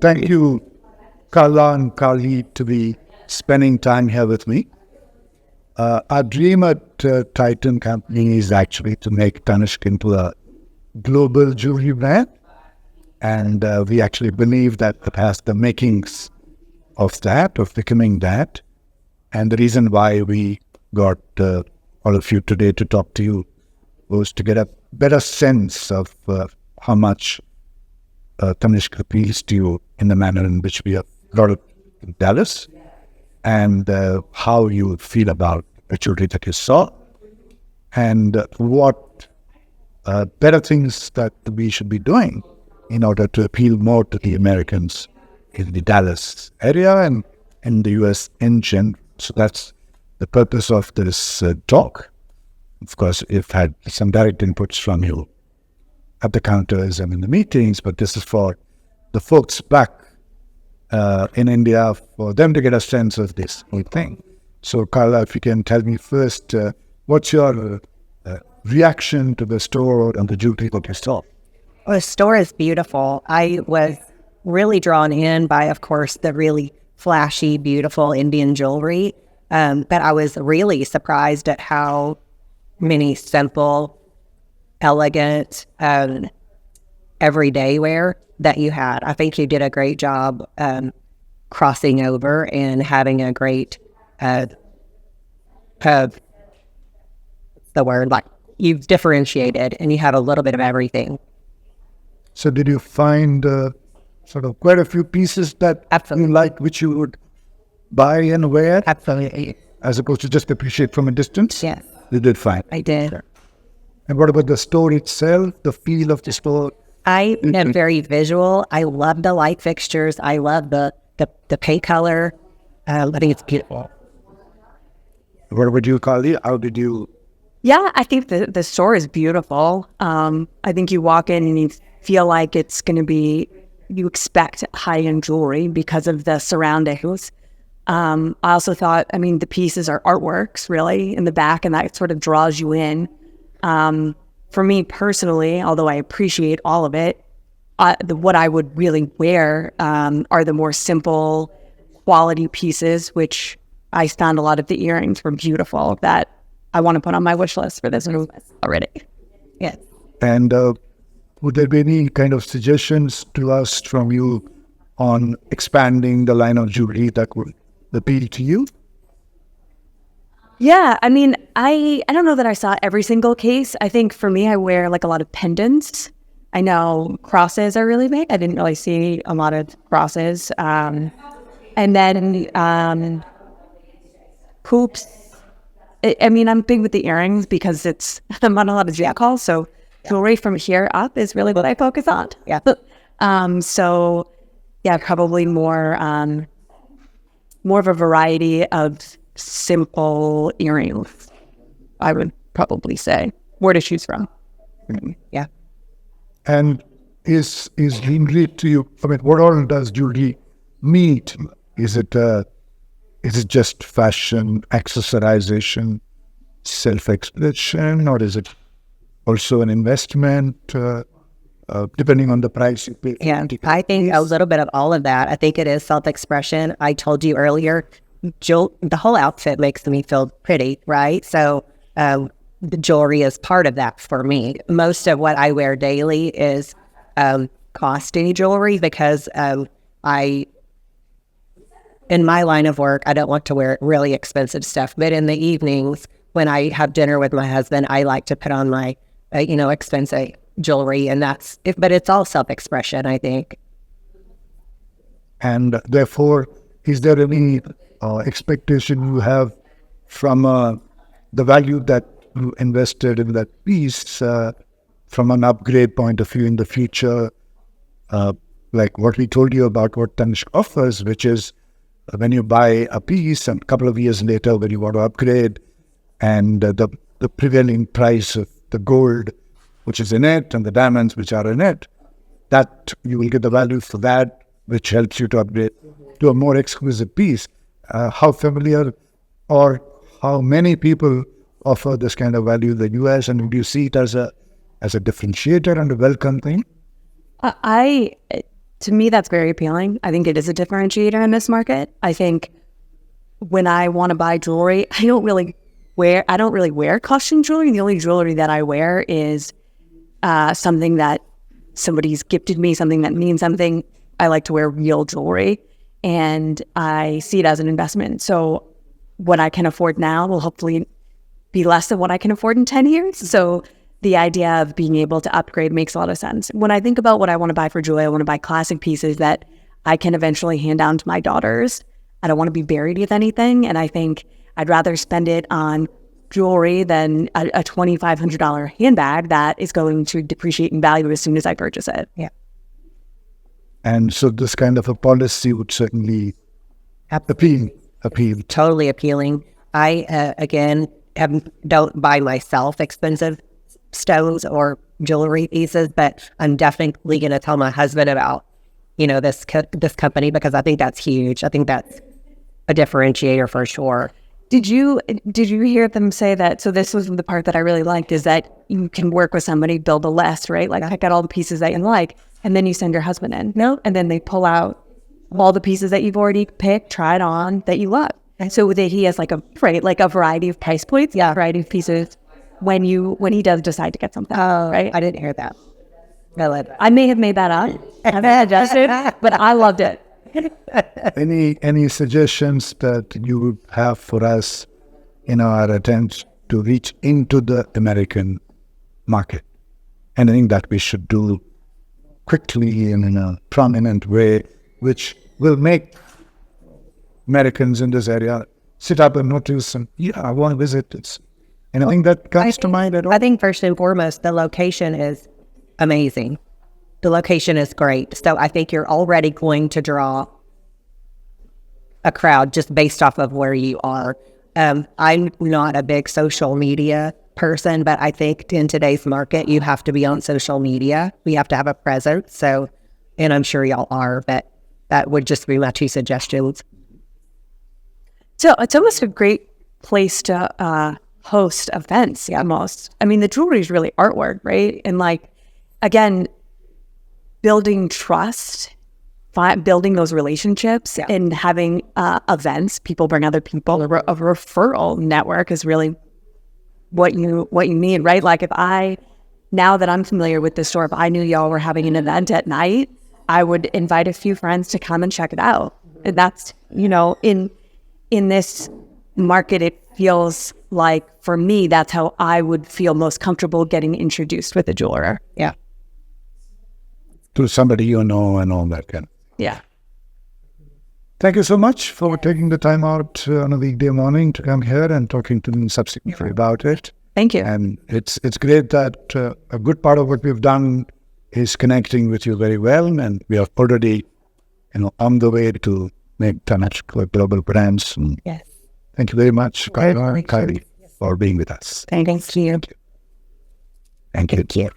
Thank you, Carla and Karly, to be spending time here with me. Our dream at Titan Company is actually to make Tanishq into a global jewelry brand. And we actually believe that it has the makings of that, of becoming that. And the reason why we got all of you today to talk to you was to get a better sense of how much Tanishq appeals to you in the manner in which we have brought it in Dallas, and how you feel about the jewelry that you saw, and what better things that we should be doing in order to appeal more to the Americans in the Dallas area and in the US in general. So that's the purpose of this talk. Of course, we've had some direct inputs from you at the counters and in the meetings, but this is for the folks back in India, for them to get a sense of this whole thing. So, Carla, if you can tell me first, what's your reaction to the store and the jewelry that you saw? Well, the store is beautiful. I was really drawn in by, of course, the really flashy, beautiful Indian jewelry. But I was really surprised at how many simple, elegant, everyday wear that you had. I think you did a great job crossing over and having a great, what's the word, like you've differentiated and you have a little bit of everything. So did you find sort of quite a few pieces that Absolutely. you like, which you would buy and wear? Absolutely. As opposed to just appreciate from a distance? Yes. You did fine. I did. Sure. And what about the store itself, the feel of the store? I am very visual. I love the light fixtures. I love the paint color. I think it's beautiful. What would you call it? How did you? Yeah, I think the store is beautiful. I think you walk in and you feel like it's going to be, you expect high-end jewelry because of the surroundings. I also thought, the pieces are artworks, really, in the back, and that sort of draws you in. For me personally, although I appreciate all of it, what I would really wear are the more simple quality pieces, which I found a lot of the earrings were beautiful that I want to put on my wish list for this Christmas already. Yes. And would there be any kind of suggestions to us from you on expanding the line of jewelry that would appeal to you? Yeah, I don't know that I saw every single case. I think for me, I wear like a lot of pendants. I know crosses are really big. I didn't really see a lot of crosses. And then hoops. I'm big with the earrings because I'm on a lot of jack calls, so jewelry from here up is really what I focus on. Yeah. So yeah, probably more of a variety of simple earrings, I would probably say, where to choose from. Yeah. And is jewelry to you, what all does jewelry mean? Is it just fashion, accessorization, self-expression, or is it also an investment, depending on the price you pay? Yeah, I think a little bit of all of that. I think it is self-expression. I told you earlier, the whole outfit makes me feel pretty, right? So the jewelry is part of that for me. Most of what I wear daily is costly jewelry because in my line of work, I don't want to wear really expensive stuff. But in the evenings, when I have dinner with my husband, I like to put on my, expensive jewelry, and but it's all self-expression, I think. And therefore, is there any expectation you have from the value that you invested in that piece from an upgrade point of view in the future? Like what we told you about what Tanishq offers, which is when you buy a piece and a couple of years later when you want to upgrade, and the prevailing price of the gold which is in it and the diamonds which are in it, that you will get the value for that, which helps you to upgrade to a more exquisite piece. How familiar or how many people offer this kind of value in the US, and do you see it as a differentiator and a welcome thing? To me, that's very appealing. I think it is a differentiator in this market. I think when I want to buy jewelry, I don't really wear costume jewelry. The only jewelry that I wear is something that somebody's gifted me, something that means something. I like to wear real jewelry, and I see it as an investment. So what I can afford now will hopefully be less than what I can afford in 10 years. So the idea of being able to upgrade makes a lot of sense. When I think about what I want to buy for jewelry, I want to buy classic pieces that I can eventually hand down to my daughters. I don't want to be buried with anything. And I think I'd rather spend it on jewelry than a $2,500 handbag that is going to depreciate in value as soon as I purchase it. Yeah. And so this kind of a policy would certainly appeal. Totally appealing. I, again, don't buy myself expensive stones or jewelry pieces, but I'm definitely going to tell my husband about, this company, because I think that's huge. I think that's a differentiator for sure. Did you hear them say that? So this was the part that I really liked, is that you can work with somebody, build a list, right? Like, pick out all the pieces that you like, and then you send your husband in. No, and then they pull out all the pieces that you've already picked, tried on, that you love. And so that he has a variety of price points, a variety of pieces when he does decide to get something. Oh, right? I didn't hear that. I love that. I may have made that up. I may have adjusted, but I loved it. Any suggestions that you would have for us in our attempts to reach into the American market? Anything that we should do quickly and in a prominent way, which will make Americans in this area sit up and notice, and I want to visit this. Anything that comes to mind at all? I think first and foremost, the location is amazing. The location is great. So I think you're already going to draw a crowd just based off of where you are. I'm not a big social media person, but I think in today's market, you have to be on social media. We have to have a presence. So, and I'm sure y'all are, but that would just be my two suggestions. So it's almost a great place to host events, almost. I mean, the jewelry is really artwork, right? And again, building trust, building those relationships, and having events, people bring other people. A referral network is really what you need, right? Like, now that I'm familiar with this store, if I knew y'all were having an event at night, I would invite a few friends to come and check it out. And that's, in this market, it feels like, for me, that's how I would feel most comfortable getting introduced with a jeweler. Yeah. To somebody you know and all that kind of. Yeah. Thank you so much for taking the time out on a weekday morning to come here and talking to me subsequently about it. Thank you. And it's great that a good part of what we've done is connecting with you very well, and we are already, on the way to make Tanishq a global brand. Yes. Thank you very much, Carla and Karly, for being with us. Thank you. Thank you. Thank you.